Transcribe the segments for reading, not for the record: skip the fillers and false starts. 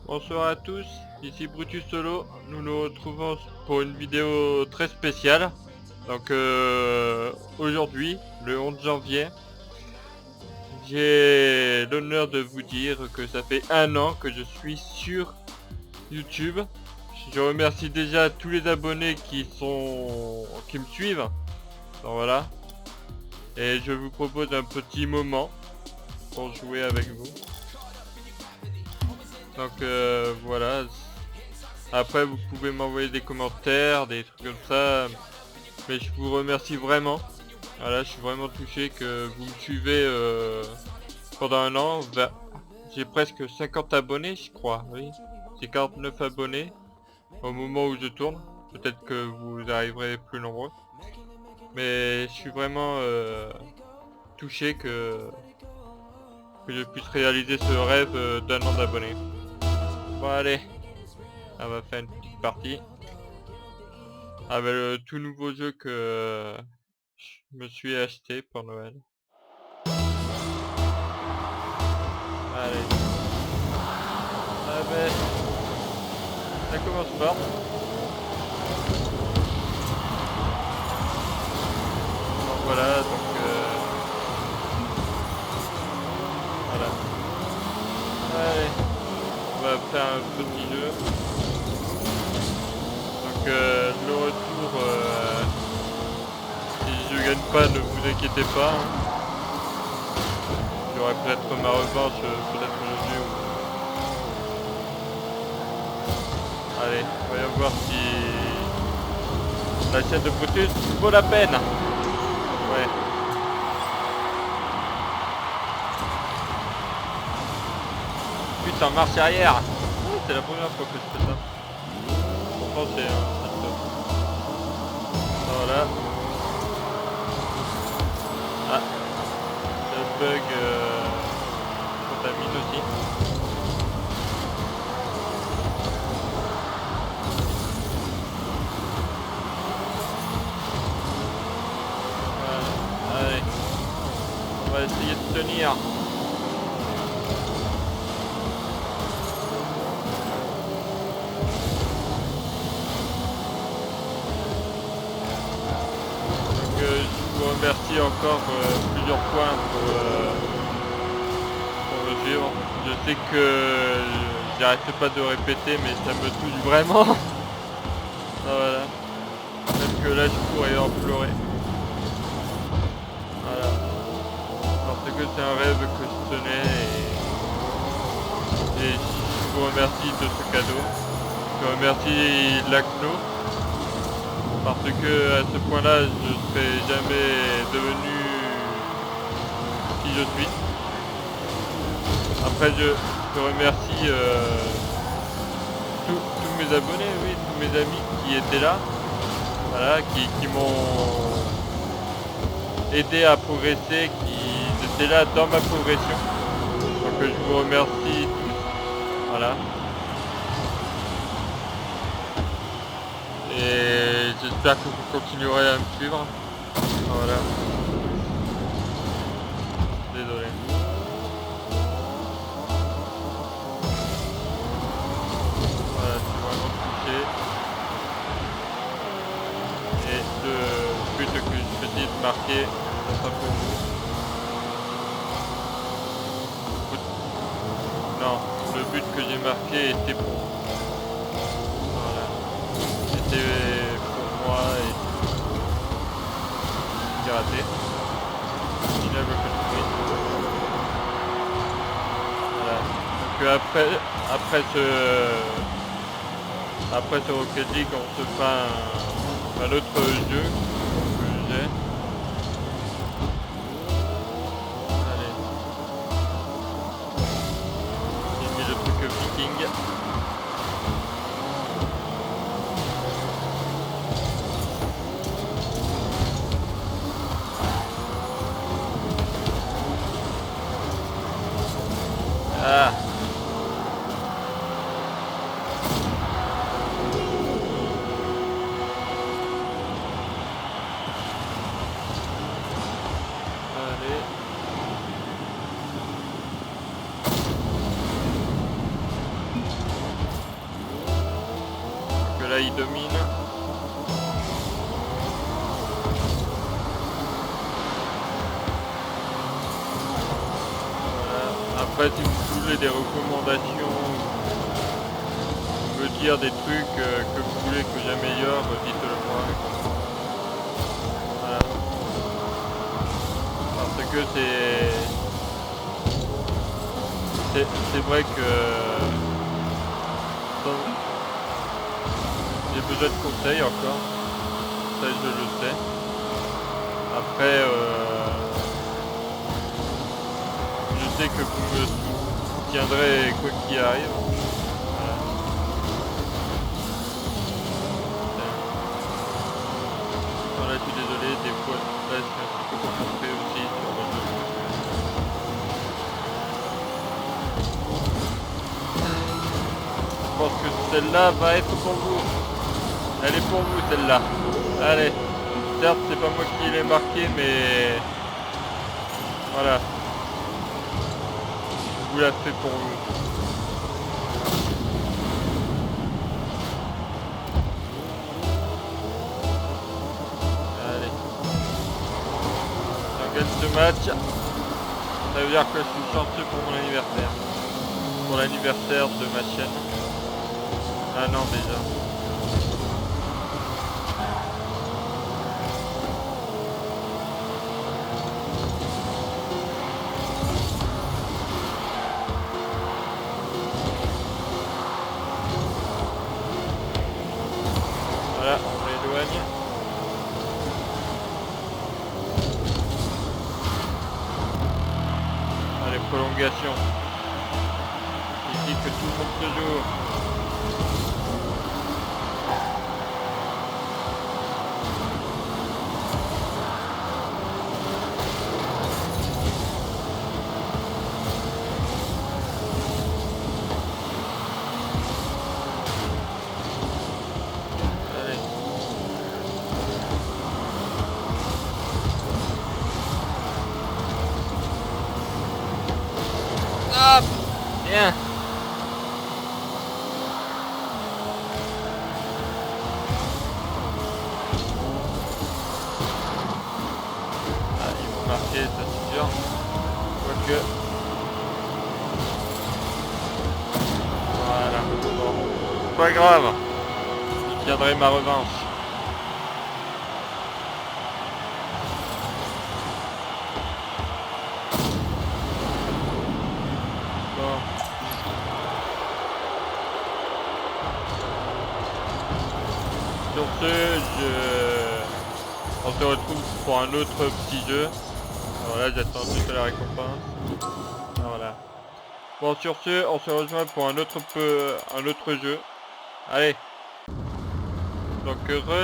Bonsoir à tous, ici Brutus Solo. Nous nous retrouvons pour une vidéo très spéciale. Donc aujourd'hui, le 11 janvier, j'ai l'honneur de vous dire que ça fait 1 an que je suis sur YouTube. Je remercie déjà tous les abonnés qui me suivent. Donc voilà. Et je vous propose un petit moment pour jouer avec vous. Donc voilà. Après vous pouvez m'envoyer des commentaires, des trucs comme ça. Mais je vous remercie vraiment. Voilà, je suis vraiment touché que vous me suivez pendant 1 an. J'ai presque 50 abonnés je crois, oui. J'ai 49 abonnés au moment où je tourne. Peut-être que vous arriverez plus nombreux. Mais je suis vraiment touché que je puisse réaliser ce rêve d'1 an d'abonnés. Bon allez, on va faire une petite partie avec le tout nouveau jeu que je me suis acheté pour Noël. Allez, ah ben, ça commence fort. Donc voilà, donc voilà. Allez, on va faire un petit jeu. Donc le retour, si je gagne pas, ne vous inquiétez pas. Hein. J'aurai peut-être ma revanche, peut-être aujourd'hui. Allez, voyons voir si la chaîne de Brutus vaut la peine. Ouais. Putain, marche arrière. C'est la première fois que je fais ça. Pourtant c'est un top. Voilà. Ah, le bug contamine aussi. Voilà. Allez, on va essayer de tenir. Je vous remercie encore plusieurs fois pour me suivre. Je sais que j'arrête pas de répéter, mais ça me touche vraiment. Ah, voilà. Même que là je pourrais en pleurer. Voilà. Parce que c'est un rêve que je tenais et je vous remercie de ce cadeau. Je remercie l'ACNO. Parce que à ce point-là, je ne serais jamais devenu qui je suis. Après, je remercie tous mes abonnés, oui, tous mes amis qui étaient là, voilà, qui m'ont aidé à progresser, qui étaient là dans ma progression. Donc je vous remercie tous. Voilà. Et j'espère que vous continuerez à me suivre. Voilà. Désolé. Voilà, je suis vraiment touché. Et le but que je vais essayer de marquer, ça sera pour vous. Non, le but que j'ai marqué était pour vous. Voilà. C'était pour moi et j'ai raté. Voilà. Donc après ce Rocket League, on se fera un autre jeu que j'ai. Allez. J'ai mis le truc viking. Ah. Là il domine. Voilà. Après si vous voulez des recommandations, me dire des trucs que vous voulez que j'améliore, dites-le moi. Voilà. Parce que c'est vrai que j'ai besoin de conseils encore, ça je le sais. Après je sais que vous me soutiendrez quoi qu'il arrive. Voilà. Voilà, je suis désolé, des fois là je suis un petit peu concentré aussi sur le jeu. Je pense que celle-là va être pour vous. Elle est pour vous celle-là. Allez. Certes c'est pas moi qui l'ai marqué mais voilà. Je vous la fais pour vous. Allez. Si on gagne ce match, ça veut dire que je suis chanceux pour mon anniversaire. Pour l'anniversaire de ma chaîne. Ah non déjà. Voilà, on l'éloigne. Allez, prolongation. Ici que tout le monde se joue. Allez. Hop, bien. Ah, ils vont marquer, ça c'est sûr. Quoique. Voilà. Bon. Pas grave. Je tiendrai ma revanche. Bon. Sur ce, on se retrouve pour un autre petit jeu. Voilà, j'attends juste la récompense. Voilà. Bon, sur ce, on se rejoint pour un autre jeu. Allez. Donc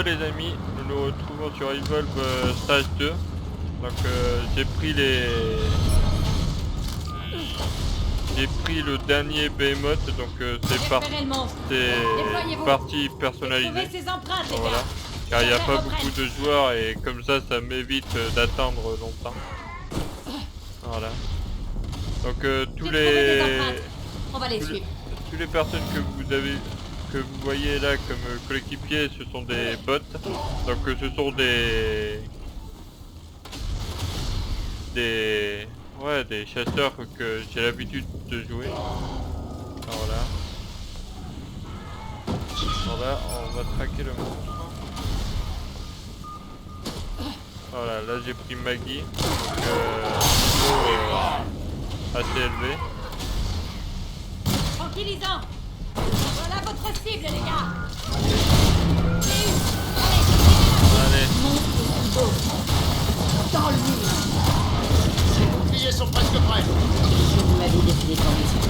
les amis, nous nous retrouvons sur Evolve Stage 2. Donc j'ai pris le dernier Behemoth, donc c'est partie personnalisée. Voilà. Car il n'y a pas beaucoup de joueurs et comme ça m'évite d'attendre longtemps. Voilà. Donc tous les personnes que vous voyez là comme coéquipiers, ce sont des bots. Donc ce sont des chasseurs que j'ai l'habitude de jouer. Voilà. Voilà, on va traquer le monstre. Voilà, là j'ai pris Maggie, donc assez élevé. Tranquillisant. Voilà votre cible, les gars. Allez. Dans le mur. Les boucliers sont presque prêts. Vous m'avez défilé devant mes yeux.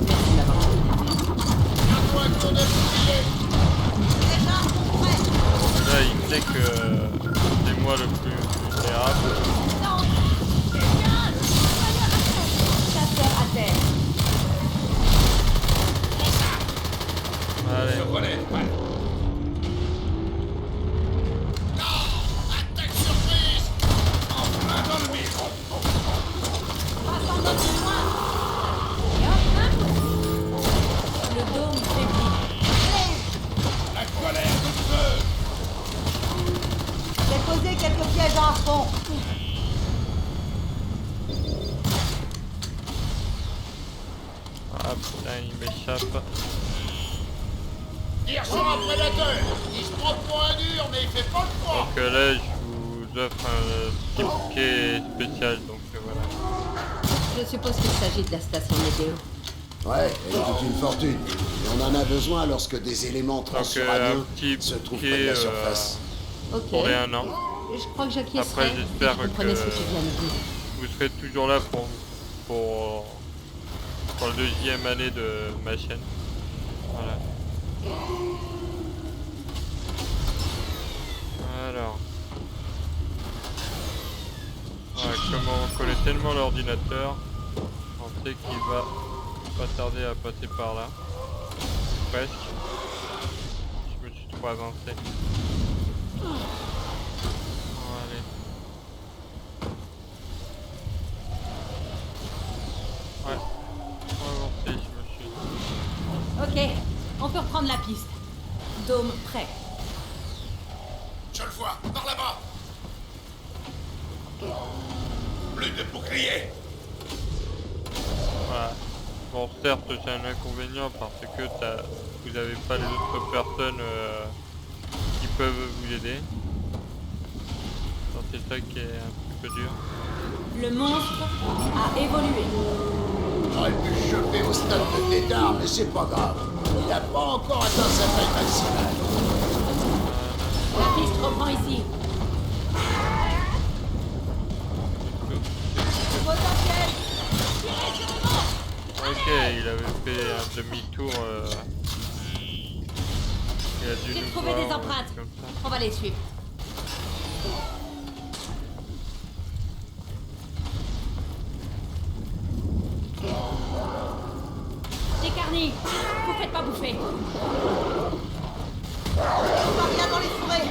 Merci de m'avoir aidé. Bientôt un tour de bouclier. Les armes sont prêtes. Là il sait que c'est moi le plus vulnérable. Non. Quelqu'un. Chasseur à terre. Allez. Je relève mal. Attaque surprise. En plein dans le mur. Passe en mode noir. Et hop, hein. Le dôme faiblit. La m'échappe. Tire sur un prédateur. Il se prend pour un dur, mais il fait pas le poids. Donc là, je vous offre un petit bouquet spécial, donc voilà. Je suppose qu'il s'agit de la station météo. Ouais, elle coûte une fortune. Et on en a besoin lorsque des éléments Donc transuraniens un petit se trouvent près de bouquet la surface. Ok. pour les 1 an. Je crois que j'acquiescerai. Après, j'espère si tu comprenais que- ce que tu viens de dire. Vous serez toujours là pour la 2e année de ma chaîne. Voilà. Alors. Voilà, comme on connaît tellement l'ordinateur, on sait qu'il va pas tarder à passer par là. Presque. Je me suis trop avancé. Allez. Ouais. Trop avancé, je me suis dit. Ok, on peut reprendre la piste. Dôme prêt. Je le vois, par là-bas. Plus de boucliers. Voilà. Bon, certes, c'est un inconvénient parce que vous n'avez pas les autres personnes qui peuvent vous aider. Donc, c'est ça qui est un petit peu dur. Le monstre a évolué. J'aurais pu le choper au stade de Tétard, mais c'est pas grave. Il n'a pas encore atteint sa taille maximale. La piste reprend ici. Potentiel. Tirez sur le monstre. Ok, il avait fait un demi-tour. Il a dû J'ai nous trouvé voir, des empreintes. comme ça. On va les suivre. Décarni, vous faites pas bouffer. On va bien dans les fourrés.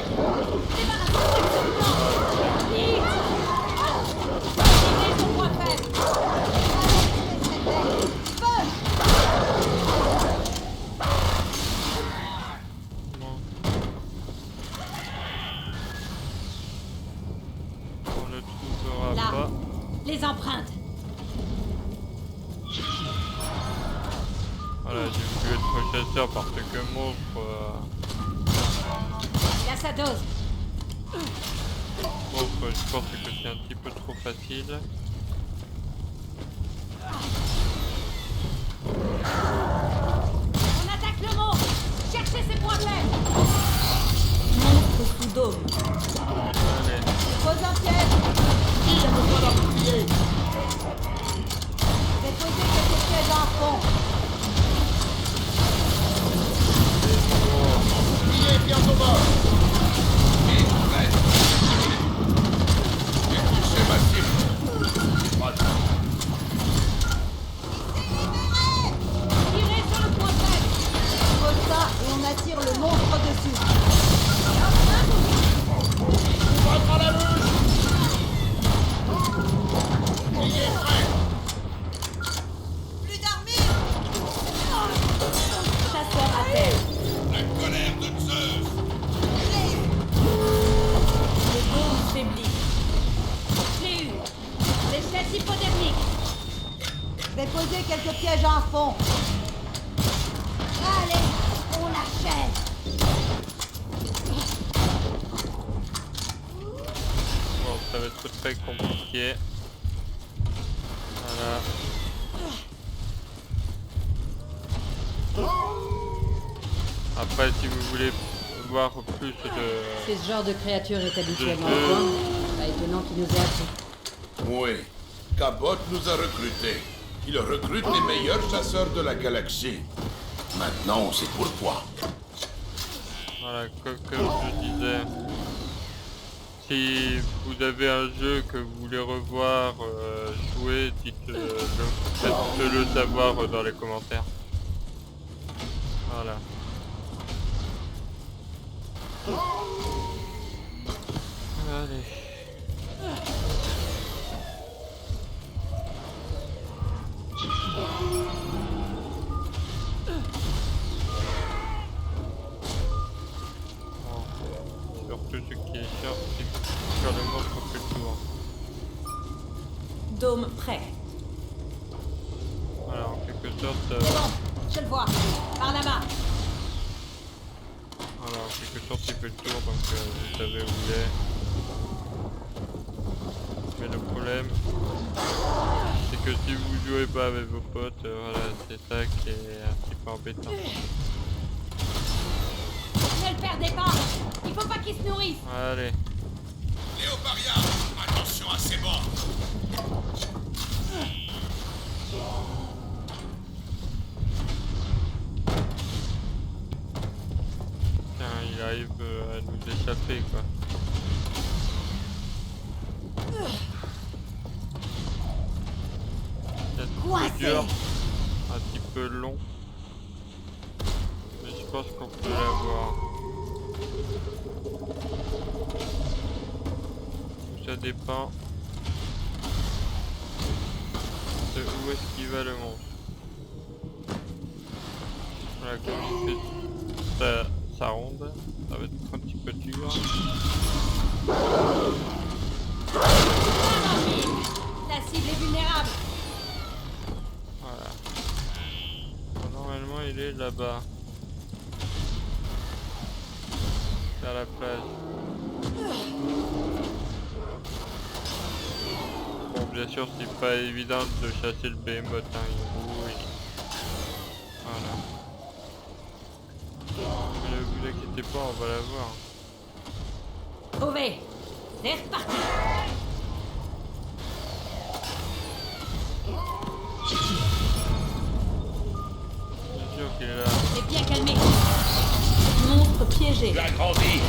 Débarrassez-vous de ce plan. Vite. Tirez son point faible. Feu. Bon. On ne trouvera Là, pas. les empreintes. Voilà, j'ai pu être chasseur parce que monstre. Il a sa dose. Monstre, je pense que c'est un petit peu trop facile. On attaque le monstre. Cherchez ses points faibles. Monstre sous dôme. Allez. Potentiel. Tire sur leur bouclier. Déposez quelques pièges en fond. Bouclier bientôt mort. J'ai touché ma cible. Voilà. Tirez sur le point faible. Pose ça et on attire le monstre dessus. Ouvre par la bouche. Bouclier prêt. Plus d'armure. Chasseur à terre. La colère de Zeus. Le dôme faiblit. Je l'ai eu. Déchets hypodermiques. Déposez quelques pièges en fond. Allez, on l'achève. Bon, ça va être très compliqué. Voilà. Après, si vous voulez voir plus de... Si ce genre de créature est habituellement Je- au coin, pas étonnant qu'il nous ait appris. Oui, Cabot nous a recrutés. Il recrute les meilleurs chasseurs de la galaxie. Maintenant, c'est pour toi. Voilà, comme je disais, si vous avez un jeu que vous voulez revoir, jouer, faites-le savoir dans les commentaires. Voilà. Allez. Bon. Surtout ce qui est chiant, c'est que sur le monstre on fait le tour. Dôme prêt. Voilà, en quelque sorte, C'est bon. Je le vois. Par là-bas. Alors, quelque chose qui fait le tour, donc vous savez où il est. Mais le problème, c'est que si vous jouez pas avec vos potes, voilà, c'est ça qui est un petit peu embêtant. Ne le perdez pas. Il faut pas qu'il se nourrisse. Allez, Léoparia, attention à ses bords. tiens, il arrive à nous échapper, quoi. C'est un Coincé. petit peu dur, un petit peu long, mais je pense qu'on peut l'avoir. Ça dépend de où est-ce qu'il va le monstre. Voilà, comme il fait sa ronde, ça va être un petit peu dur. La cible est vulnérable. Voilà. Bon, normalement il est là-bas. Vers la plage. Bon, bien sûr c'est pas évident de chasser le behemoth, hein, il rouille. Voilà. Mais ne vous inquiétez pas, on va l'avoir. Trouvé. C'est reparti. Bien sûr qu'il est là. C'est bien calmé. Monstre piégé. Tu as grandi,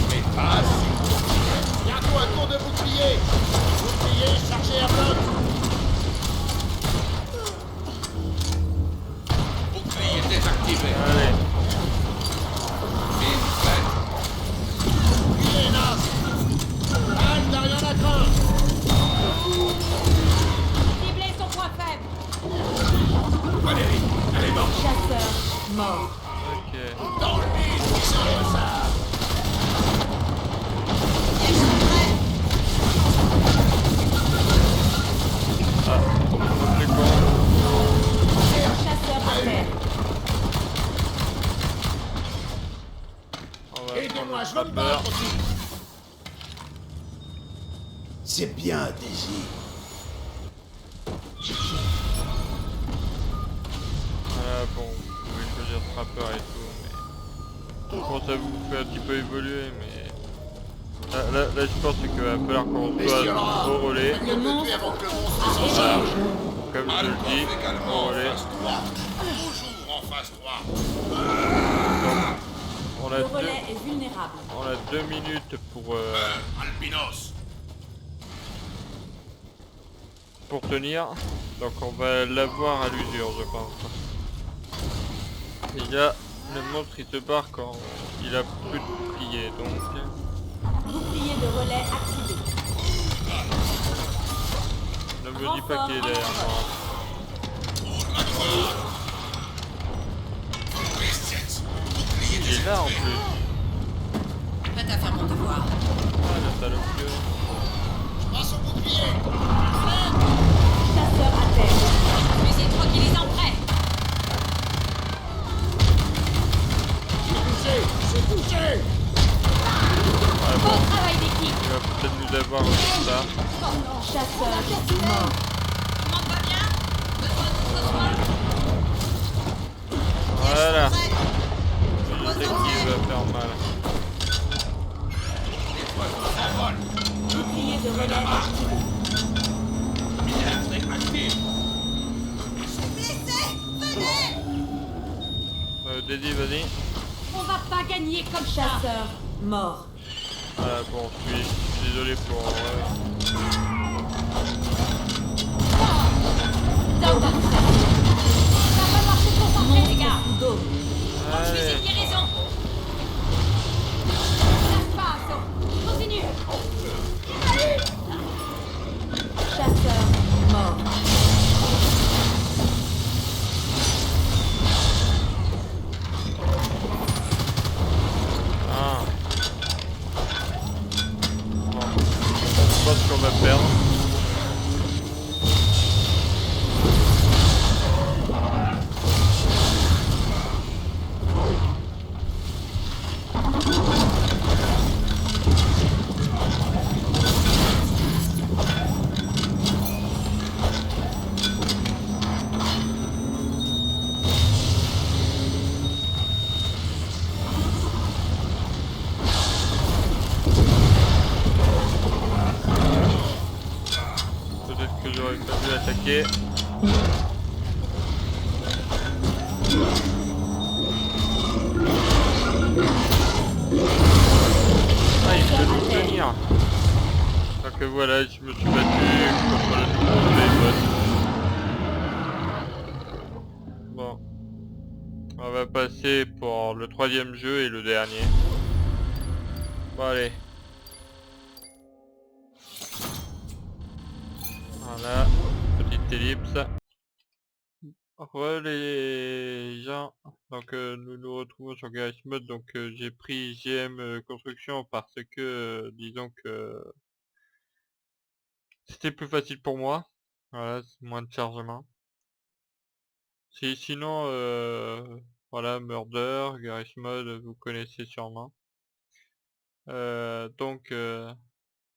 mais pas assez. Bientôt un tour de bouclier. Bouclier chargé à bloc. Bouclier désactivé. Allez, Mine faite. Bouclier naze. Calme, t'as rien à craindre. Ciblez son point faible. Valérie, elle est morte. Chasseur mort. ok. Dans le mille, ils sont les armes. Ah, c'est con. Chasseur à terre. On va Aidez-moi, prendre je le veux me trappeur. battre aussi. C'est bien, Daisy. Voilà, bon, vous pouvez choisir trappeur et tout, mais... Bon, ça vous fait un petit peu évoluer, mais... Là, je pense qu'il va falloir qu'on soit au relais. Faites le tuer avant que le monstre s'en charge. Comme je le Alcoff dis, également au en relais. phase 3. Toujours en phase 3. On a, Le relais est vulnérable. on a 2 minutes Albinos. pour tenir. Donc on va l'avoir à l'usure, je pense. Et là, le monstre il se barre quand il a plus de bouclier, donc... Bouclier de relais activé. Ne me dis pas qu'il est derrière moi. Il est là en plus. Prête à faire mon devoir. Ah, le salopieux. Passe au bouclier. Chasseur à terre. Fusil tranquillisant prêt. C'est touché. Ouais, Bon bon, travail d'équipe. il va peut-être nous avoir aussi ça. Chasseur mort. Comment va bien? Besoin d'autre soin? Voilà. Je sais qu'il va faire mal. Bouclier de relais activé. Daisy, vas-y. On va pas gagner comme chasseur mort. Voilà, bon, je suis désolé pour... Dans ta frère. Va falloir se concentrer, les gars. Allez. Fusil de guérison. Lâche pas, Assaut. Continue. Chasseur mort. Ah. Bon. Je pense qu'on va perdre. Donc voilà, je me suis battu contre le nouveau boss. Bon, on va passer pour le 3e jeu et le dernier. Bon allez. Voilà, petite ellipse. Re les gens, donc nous nous retrouvons sur Garage Mode, donc j'ai pris GM Construction parce que disons que c'était plus facile pour moi. Voilà, c'est moins de chargement. Sinon, voilà, Murder, Garage Mode, vous connaissez sûrement. Donc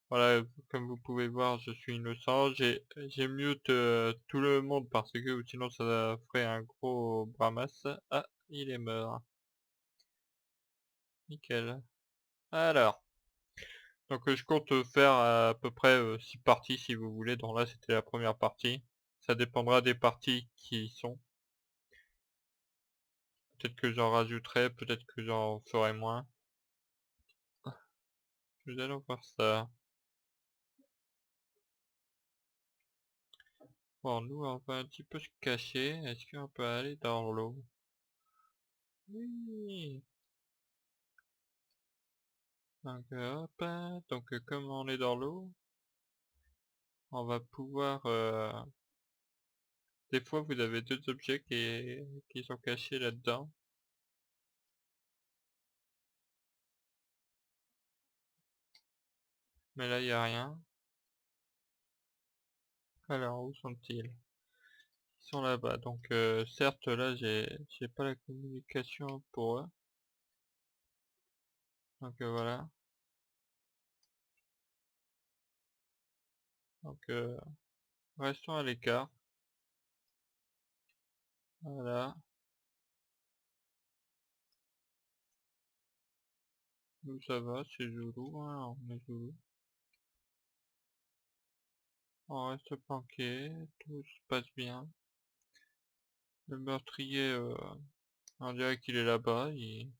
voilà, comme vous pouvez voir, je suis innocent. J'ai mute tout le monde parce que sinon ça ferait un gros bramasse. Ah, il est mort. Nickel. Alors, donc je compte faire à peu près 6 parties si vous voulez. Donc là c'était la première partie. Ça dépendra des parties qui sont. Peut-être que j'en rajouterai, peut-être que j'en ferai moins. Nous allons voir ça. Bon, nous on va un petit peu se cacher. Est-ce qu'on peut aller dans l'eau? Oui. Donc hop, donc comme on est dans l'eau, on va pouvoir... Des fois vous avez 2 objets qui sont cachés là-dedans. Mais là il n'y a rien. Alors où sont-ils? Ils sont là-bas. Donc certes là j'ai pas la communication pour eux. Donc voilà. Donc restons à l'écart. Voilà. Nous ça va, c'est Zoulou, hein, on est Zoulou. On reste planqué, tout se passe bien. Le meurtrier, on dirait qu'il est là-bas, il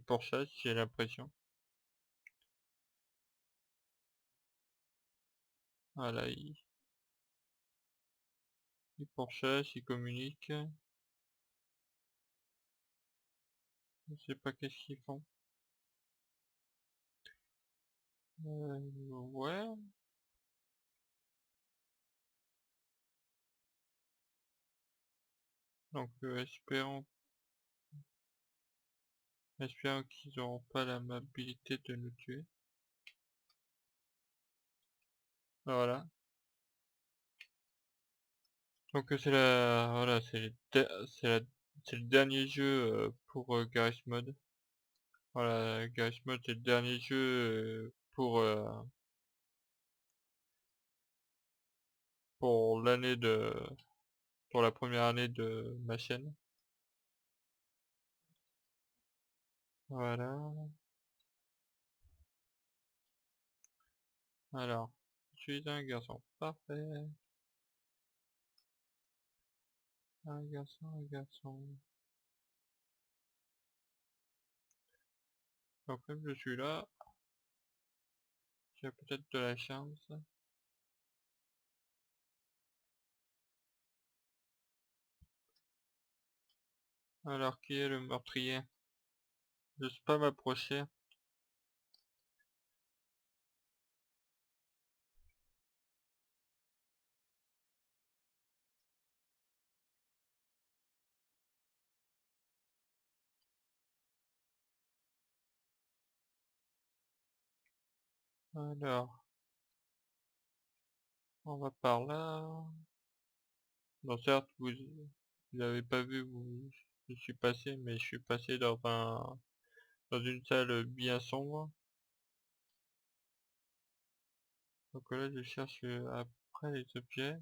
pourchasse, j'ai l'impression. Voilà, il pourchasse, il communique. Je sais pas qu'est-ce qu'ils font. Ouais. Donc espérons qu'ils n'auront pas l'amabilité de nous tuer. Voilà. Donc voilà, c'est le dernier jeu pour Garage Mode. Voilà, Garage Mode c'est le dernier jeu pour l'année pour la première année de ma chaîne. Voilà. Alors, je suis un garçon parfait. Un garçon, un garçon. Donc comme je suis là, j'ai peut-être de la chance. Alors qui est le meurtrier? Je ne sais pas m'approcher. Alors, on va par là. Bon certes, vous n'avez pas vu où je suis passé, mais je suis passé dans une salle bien sombre. Donc là, je cherche après les objets.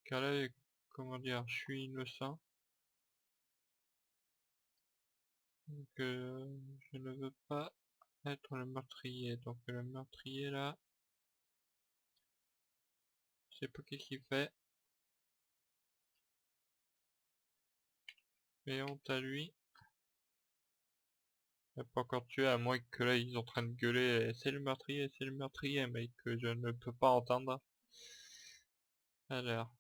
Car là, comment dire, je suis innocent. Donc je ne veux pas être le meurtrier. Donc le meurtrier là, je sais pas qu'est-ce qu'il fait. Mais honte à lui. Il n'a pas encore tué, à moins que là ils sont en train de gueuler c'est le meurtrier, mais que je ne peux pas entendre. Alors.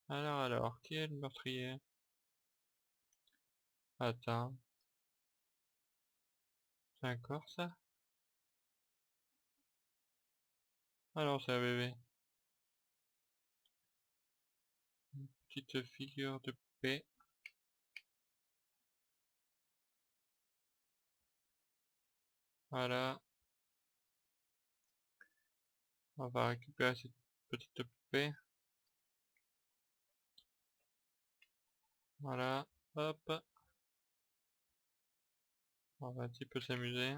Alors, qui est le meurtrier? Attends. C'est un corps ça? Alors c'est un bébé. Une petite figure de poupée. Voilà. On va récupérer cette petite poupée. Voilà. Hop. On va un petit peu s'amuser.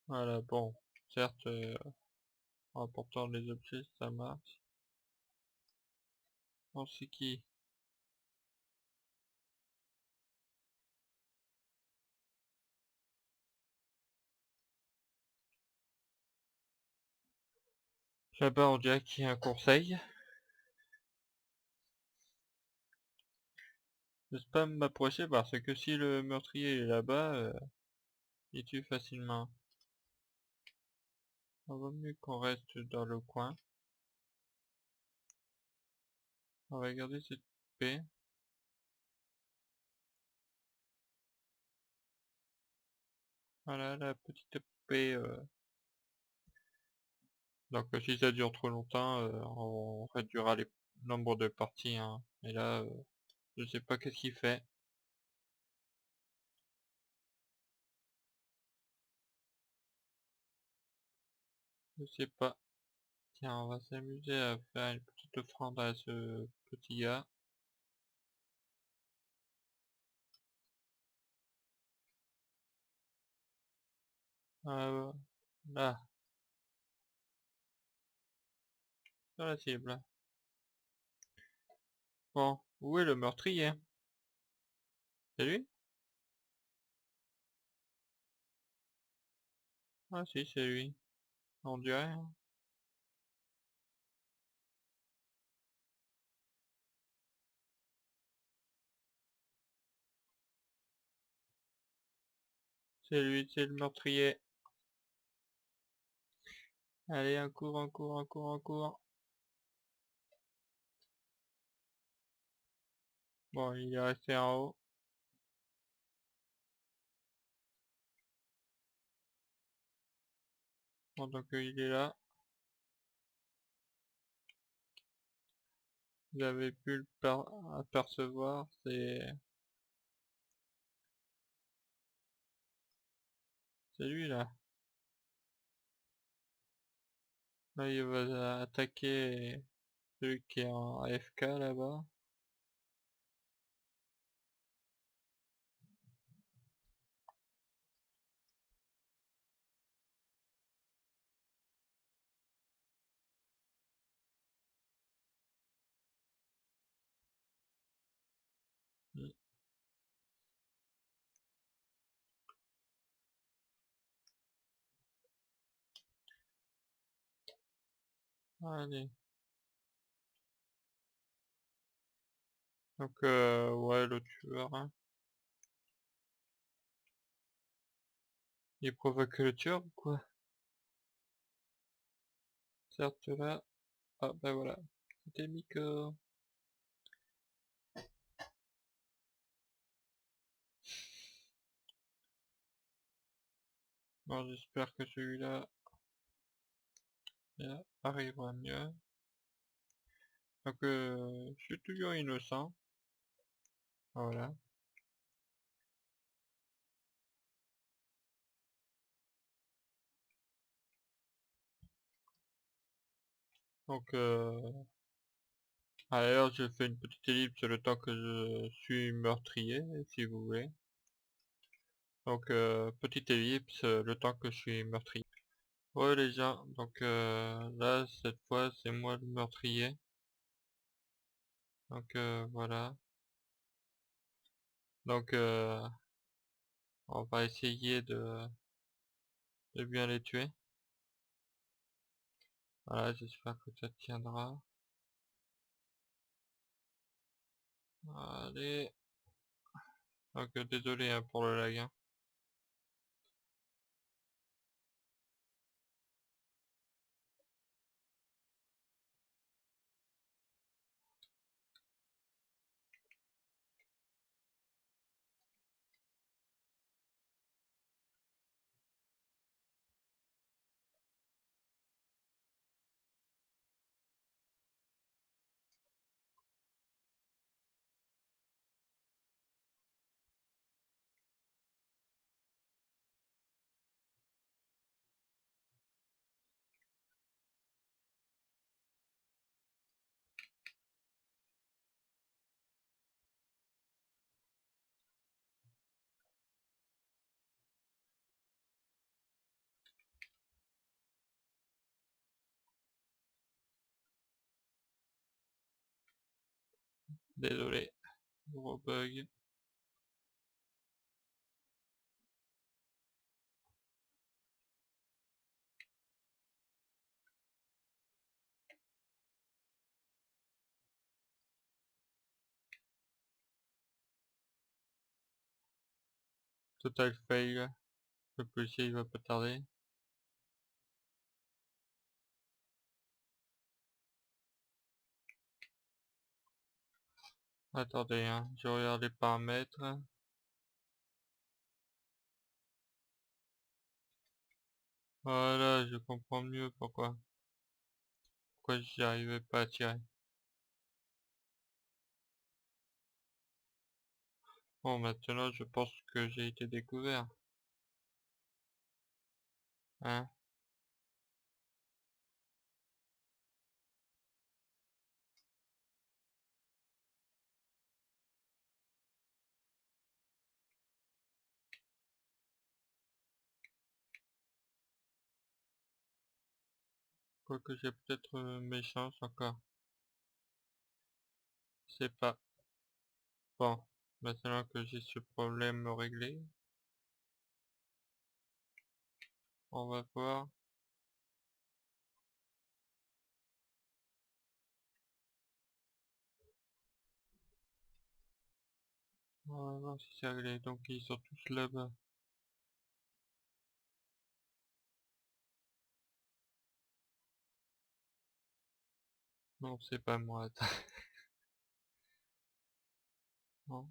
Voilà, bon. Certes, en apportant les objets, ça marche. Bon, c'est qui? Là-bas, on dirait qu'il y a un conseil. Je ne pas m'approcher parce que si le meurtrier est là-bas, il tue facilement. On vaut mieux qu'on reste dans le coin. On va garder cette paix. Voilà la petite poupée. Donc si ça dure trop longtemps, on réduira les nombres de parties. Hein. Et là, je sais pas qu'est-ce qu'il fait. Je sais pas. Tiens, on va s'amuser à faire une petite offrande à ce petit gars. Là, sur la cible. Bon, où est le meurtrier? C'est lui? Ah si, c'est lui. On dirait. Hein. C'est lui, c'est le meurtrier. Allez, un cours, un cours, un cours, un cours. Bon, il est resté en haut. Bon, donc il est là. Vous avez pu le apercevoir, c'est lui là. Là, il va attaquer celui qui est en AFK là-bas. Mm. Allez. Donc, ouais, le tueur, hein. Il provoque le tueur ou quoi? Certes là. Ah bah voilà. C'était Miko. Bon, j'espère que celui-là arrivera mieux. Donc, je suis toujours innocent. Voilà. Donc, alors je fais une petite ellipse le temps que je suis meurtrier, si vous voulez. Donc, petite ellipse le temps que je suis meurtrier. Ouais les gens, donc là, cette fois, c'est moi le meurtrier. Donc, voilà. Donc, on va essayer de bien les tuer. Voilà, j'espère que ça tiendra. Allez. Donc désolé hein, pour le lag. Hein. Désolé. Gros bug. Total fail. Le policier il va pas tarder. Attendez, hein, je regarde les paramètres. Voilà, je comprends mieux pourquoi j'y arrivais pas à tirer. Bon, maintenant je pense que j'ai été découvert. Hein? Quoique j'ai peut-être mes chances encore. C'est pas. Bon, maintenant que j'ai ce problème réglé, on va voir. On va voir si c'est réglé. Donc ils sont tous là-bas. Non, c'est pas moi. Attends. Non.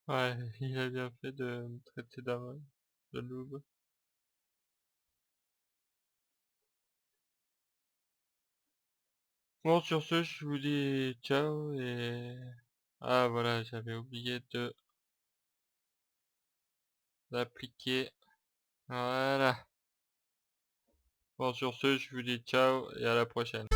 Ouais, il a bien fait de me traiter d'un de noob. Bon, sur ce, je vous dis ciao et... Ah voilà, j'avais oublié de d'appliquer. Voilà. Bon, sur ce, je vous dis ciao et à la prochaine.